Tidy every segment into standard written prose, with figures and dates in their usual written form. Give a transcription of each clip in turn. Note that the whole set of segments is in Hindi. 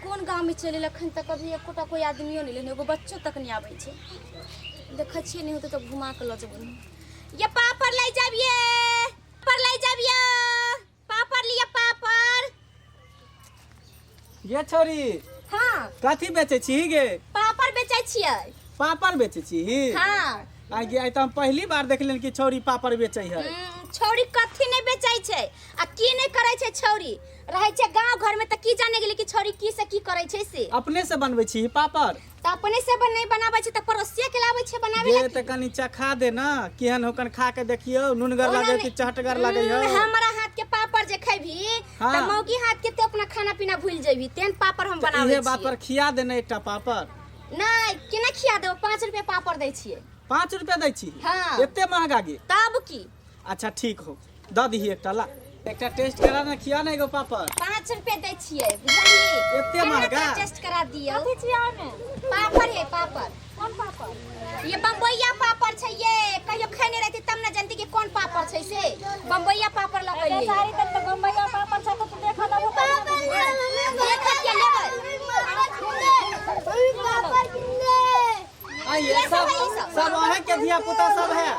कौन गांव में चले लखन तक अभी एकोटा कोई आदमियों नहीं लेने एगो बच्चों तक नहीं आवे छे देखे छिए नहीं होते तो घुमा के ल जबन ये पापड़ ले जाबिए पापड़ ले जाबिए पापड़ लिया पापड़ ये छोरी हां कथी बेचे छी गे पापड़ बेचै छियै पापड़ बेचे छी हां आगे आई तो हम पहली बार देखलिन कि छौरी पापड़ बेचै है छौरी कथी नहीं बेचै छै आ की नहीं करे छै छौरी रहे छै गांव घर में त की जाने गेली कि छौरी की से की करे छै से अपने से बनबै छी पापड़ त अपने से नहीं बनाबै छै त पड़ोसिया के लाबै छै बनावे ये त कनी चखा दे ना केहन होकन खा के देखियो नुनगर लागे कि चहटगर लागे हो हमरा हाथ के पापड़ जे खैभी त मौगी हाथ के त अपना खाना पीना भूल जेबी तेन पापड़ हम बनाबै छी ये बात पर खिया देना एकटा पापड़ नहीं केना खिया देब 5 रुपया पापड़ दै छियै 5 रुपया दै छी हां एते महंगा गे तब की अच्छा ठीक हो द दही एकटा ला एकटा टेस्ट करा ना खिया ना एगो पापड़ 5 रुपया दै छियै बुझली एते महंगा टेस्ट करा दियो कथी छियै में पापड़ है पापड़ कौन पापड़ ये बम्बईया पापड़ छै ये कहियो खैने रहती तब ना जानती कि कौन पापड़ छै से बम्बईया पापड़ लगैले सारी तक तो बम्बईया पापड़ छै तो देखा दबो देख के लेबै आइए सब अहे के धिया पुता सब है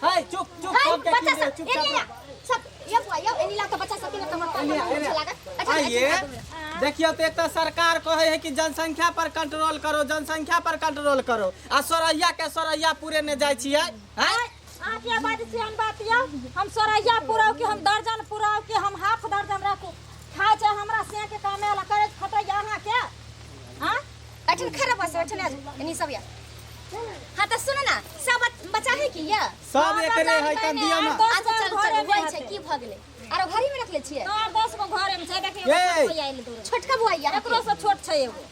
हाय चुप चुप सब के बच्चा सब चुप सब ये बुआ ये एनीला तो बच्चा सब के कमर पर लागत आइए देखियो तो एक तो सरकार कहे है कि जनसंख्या पर कंट्रोल करो जनसंख्या पर कंट्रोल करो आ सोरैया के सोरैया पूरे ने जाय छियै हैं आके बात छी हम बात यो हम सोरैया पुराव के हम दर्जन पुराव के हम हाफ दर्जन राखू खा छै हमरा से के कामेला करे खटै यहां के हां अच्छा खराब बस अच्छा एनी सब या हां त सुन ना सब बच्चा है कि या सब एकरे है कन दियो ना अच्छा चल चल होय छै की भ गेलै आरो घरी में रखले छियै तो 10 गो घरे में छै देखियो कोई आइल दूर छोटका बुआ या एकरो से छोट छै एगो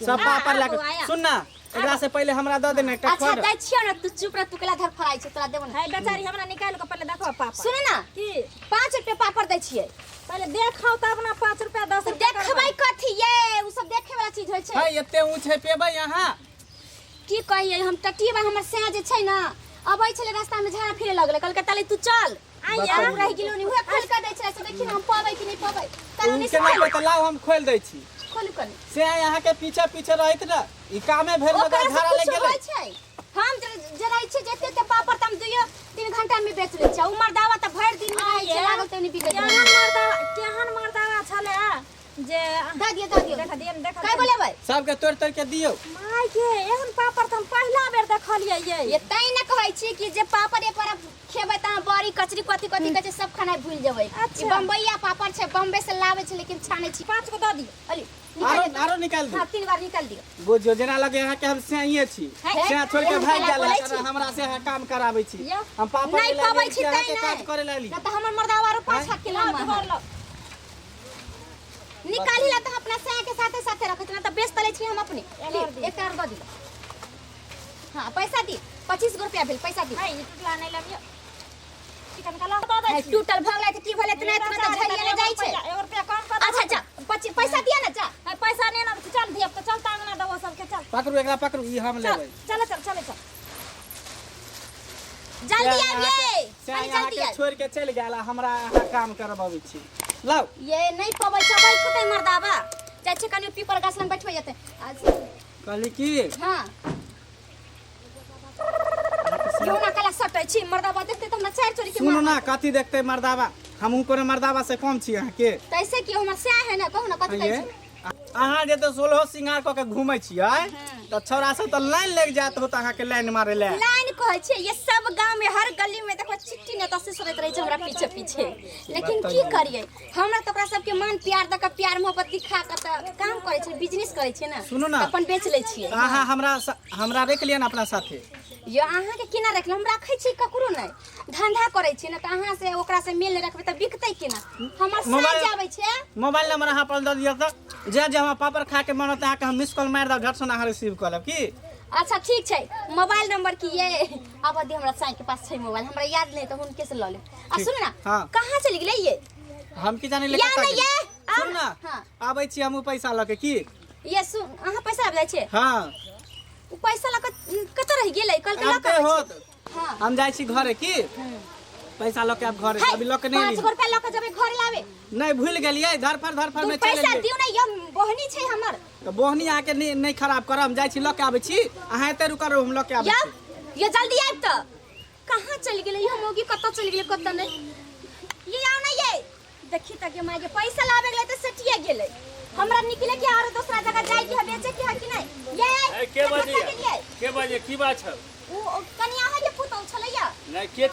सब पापड़ लाके सुन ना एकरा से पहले हमरा द देना एकटा अच्छा दै छियो ना तू चुप रह तू केला धर फराई छै तोरा देबो ना है बेचारी हमरा निकाल के पहले देखो पापड़ सुन ना की 5 रुपया पापड़ दै छियै पहले देखौ तब ना 5 रुपया 10 रुपया देखबै कथी ये उ सब देखे वाला चीज होय छै है एते ऊंच है पेबै यहां की कहिए हम टटिया हमर से जे छै ना अबै छले रास्ता में झाड़ा फिरे लगले कहलकै ताले तू चल आइया रह गेलो नी उहे खोल के दै छै से देखि हम पाबै कि नहीं पाबै कानूनी से केना के लाओ हम खोल दै छी खोल कर से यहाँ के पीछे पीछे रहत ना ई कामे भेल मगर झाड़ा ले गेलै छै हम जरा इच्छे जेते ते पापड़ तम 2-3 घंटा में बेच ले छै उमर दावा त भर दिन में रहै छै लागल तनी बिके केहन मर्दावा छले जे द दियो देखा काय बोलेबै सबके तोड़ के दियो माय के एहन पापड़ त हम पहला बेर देखलियै ये तै न कहै छी कि जे पापड़ एक बार खेबै त बड़ी कचरी कथि कथि कहै छै सब खाना भूल जेबै ई बम्बईया पापड़ छै बम्बे से लावे छै लेकिन छानै छी 5 गो द दियो अली आरो निकाल दे हां 3 बार निकाल दियो बुझियो जेना लगे यहाँ के हम सेहिए छी से छोड़ के भाग जाला हमरा से काम कराबै छी हम पापड़ नहीं पाबै छी तै के काज करे लाली न त हमर मर्दावा आरो 5 हाथ के लम्बा निकाली ला त अपना से के साथे साथे रखत ना त बेच तले छी हम अपने एक और द दियो हां पैसा दी 25 रुपया भेल पैसा दी है टूटला नहीं लबियो चिकन का द दै छी टूटल भगले त की भेले इतना इतना त झरिया ले जाई छै 1 रुपया कम कर अच्छा जा पैसा दिया ना जा पैसा नहीं ना चल दियो तो चल तांगना दबो सबके चल पकड़ू एकरा पकड़ू ई हम लेबै चल जल्दी आइए से यहाँ के छोड़ के चल गेला हमरा यहाँ काम करबाबै छी लाओ ये नहीं पबै छबै छोटे मर्दावा जाय छै कनी पीपर गाछ लंग बैठबै जते आज कहली की हां क्यों ना कला सटै छी मर्दावा देखते त हमरा चार चोरी के सुनो ना कथी देखते मर्दावा हमहू कोनो मर्दावा से कम छी यहाँ के तैसे कि हमर से है ना कहू ना कथि कहै छी अहाँ जे तो 16 सिंगार क के घुमै छियै त छौरा सब त लाइन लग जात हो त अहाँ के लाइन मारे ले लाइन कहै छै ये सब गांव में हर गली में देखो चिट्ठी ने तसे सुनैत रहै छै हमरा पीछे पीछे लेकिन की करियै हमरा त ओकरा सबके मान प्यार द के प्यार मोहब्बत दिखा के त काम करै छै बिजनेस करै छै ना सुनो ना अपन बेच लै छियै अहाँ हमरा रख लियन अपना साथे ये अहाँ के केना रखल हम राखै छी ककरो नै धंधा करै छी ना त अहाँ से ओकरा से मेल रखबै त बिकतै केना हमर साथ जाबै छै मोबाइल नंबर अहाँ पर द दियौ त जे हम पापड़ खा के मनत अहाँ के हम मिस कॉल मार द झट से अहाँ रिसीव कर लेब की अच्छा ठीक छै मोबाइल नंबर की ये अब दी हमरा साईं के पास छै मोबाइल हमरा याद नहीं त हुनके से ल ले आ सुन ना कहां चली गेलै ये हम की जाने लेके या ये सुन ना आबै छी हम पैसा ल के की ये सुन अहाँ पैसा आबै छै हां पैसा ल के कत रह गेलै कल के ल के होत हम जाय छी घरे की पैसा लेके आप घर अभी लेके नहीं 5 रुपया लेके जब घर लावे नहीं भूल गेलिए धरफर तू में पैसा चले दियो ना ये बहनी छै हमर तो बोहनी आके नहीं खराब कर हम जाई छी लेके आबै छी अहाँ एते रुका रहो हम लेके आबै या छी ये जल्दी आब त कहां चल गेलै ये मोगी कत चल गेलै कत नहीं ये आओ ना ये देखी त के माय के पैसा लावे गेलै त सटिया गेलै हमरा निकले के और दूसरा जगह जाय के बेचे के है कि नहीं ये के बजे की बात छ ओ कनिया है के पुतौ छलैया नहीं के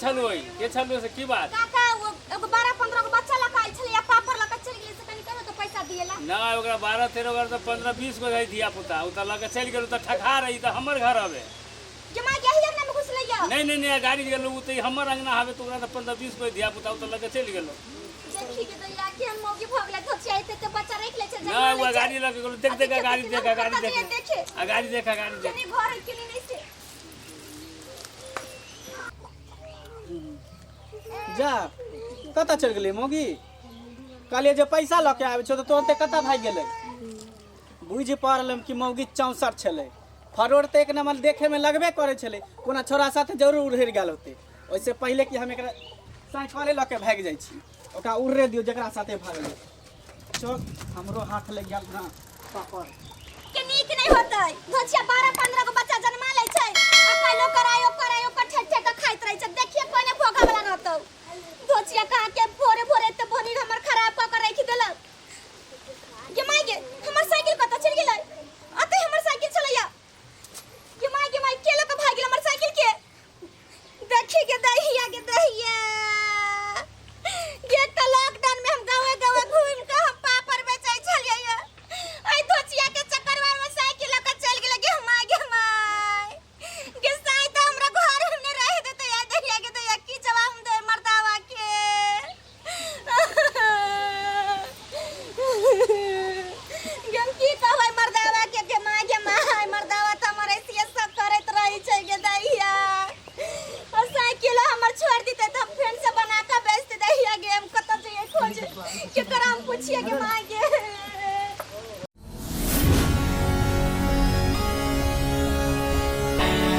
छलो से की बात काका वो एगो 12-15 गो बच्चा लका आइल छलैया पापड़ लका चल गेलै से कनी कहो तो पैसा दिएला ना ओकरा 12-13 गो तो 15-20 गो है दिया पुता उ त लगे चल गेल त ठका रही त हमर घर आवे जमा यही अंगना में घुसलैया नहीं गाड़ी गेल उ त हमर अंगना आवे तो ओकरा त 15-20 गो दिया पुता उ त लगे चल गेल देखी के तो याके हम मौगी भगला तो चाहते तो बच्चा रख ले छै ना वो गाड़ी लगे गेल देख गाड़ी देखा गाड़ी देखा जनी घर के लिए नहीं से जा कता चल गेली मोगी कहलिए जे पैसा लेके आबै छौ तो तुरंते कता भाग गेलै बुझ पड़लम कि मौगी 64 छलै फरोड़ ते एक नंबर देखे में लगबे करे छलै कोना छोरा साथे जरूर उड़ेर गेल होते ओइसे पहले कि हम एकरा साइकिले लेके भाग जाइ छी ओकरा उड़े दियो जेकरा साथे भागले चल हमरो हाथ लग गेल ना पापड़ के नीक नहीं होतै धोछिया 12-15 गो बच्चा जन्मा लै छै अकालो करायो ठेठे के खाइत रहै छै देखिए कोने भोगा वाला रहतौ धोछिया कहा के भोरे त बनी हमर खराब क के राखि देलक के माय गे हमर साइकिल कत चल गेलै अते हमर साइकिल चलैया के माय के लोग भाग गेल हमर साइकिल के देखी के दहिया ये तो लॉकडाउन में हम गावे घूम के हम पापड़ बेचै छलियै आई धोचिया के चक्करवा में साइकिल लेके चल गेल के माय के साई त हमरा घर में नहीं रह देते या दहिया के तो की जवाब दे मर्दावा के गम की कहै मर्दावा के माय मर्दावा त हमरे से सब करत रही छै के दहिया और साइकिल हमर छोड़ दीते त फ्रेंड से बना के बेच दे दहिया गेम कत जे खोज के कराम पूछिए के